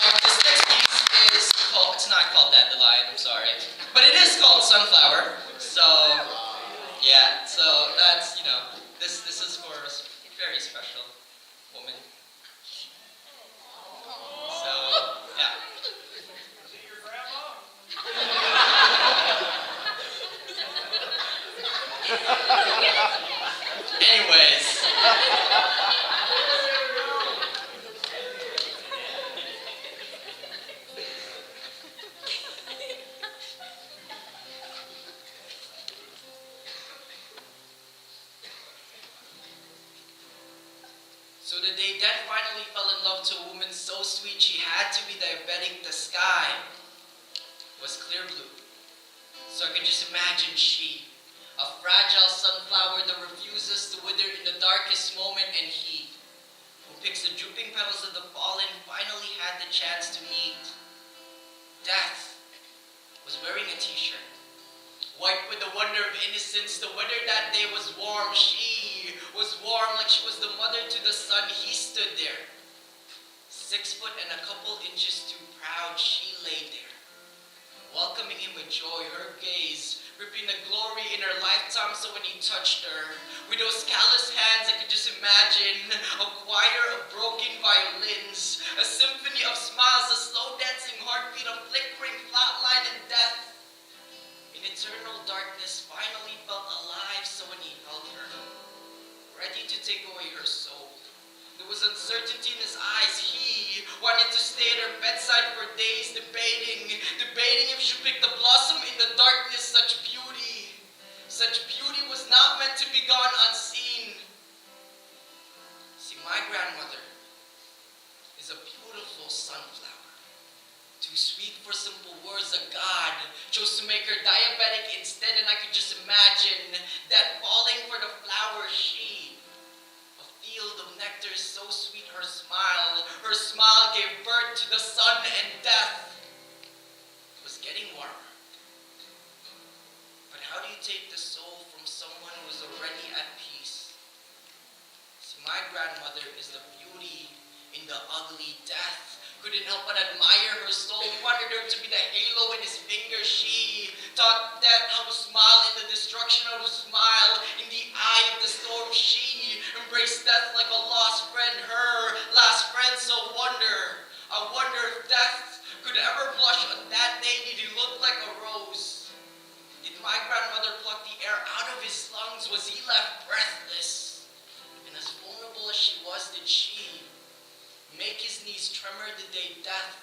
This next piece is called, it's not called Dandelion, I'm sorry. But it is called Sunflower. So, yeah, so that's, this is for a very special woman. So, yeah. Anyways. So the day Dad finally fell in love to a woman so sweet she had to be diabetic, the sky was clear blue. So I could just imagine she, a fragile sunflower that refuses to wither in the darkest moment, and he, who picks the drooping petals of the fallen, finally had the chance to meet. Death was wearing a t-shirt, white with the wonder of innocence. The weather that day was warm. She was warm like she was the mother to the sun. He stood there, 6 foot and a couple inches too proud. She lay there, welcoming him with joy, her gaze ripping the glory in her lifetime. So when he touched her, with those callous hands, I could just imagine a choir of broken violins, a symphony of smiles, a slow dancing heartbeat, a flickering flatline, and death in eternal darkness finally felt alive. So when he held her, ready to take away her soul, there was uncertainty in his eyes. He wanted to stay at her bedside for days, debating if she picked the blossom in the darkness. Such beauty was not meant to be gone unseen. See, my grandmother is a beautiful sunflower, too sweet for simple words. A God chose to make her diabetic instead, and I could just imagine that falling for the flower. She, a field of nectar so sweet, her smile gave birth to the sun, and death was getting warmer. But how do you take the soul from someone who is already at peace? See, my grandmother is the beauty in the ugly. Death couldn't help but admire her soul. He wanted her to be the halo in his finger. She taught death how to smile in the destruction, how to smile in the eye of the storm. She embraced death like a lost friend, her last friend. So I wonder if death could ever blush on that day. Did he look like a rose? Did my grandmother pluck the air out of his lungs? Was he left breathless? And as vulnerable as she was, did she make his knees tremor the day death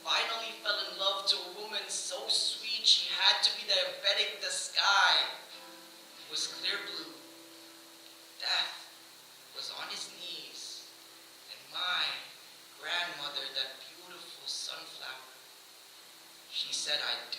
finally fell in love to a woman so sweet she had to be diabetic? The sky was clear blue. Death was on his knees. And my grandmother, that beautiful sunflower, she said, I do.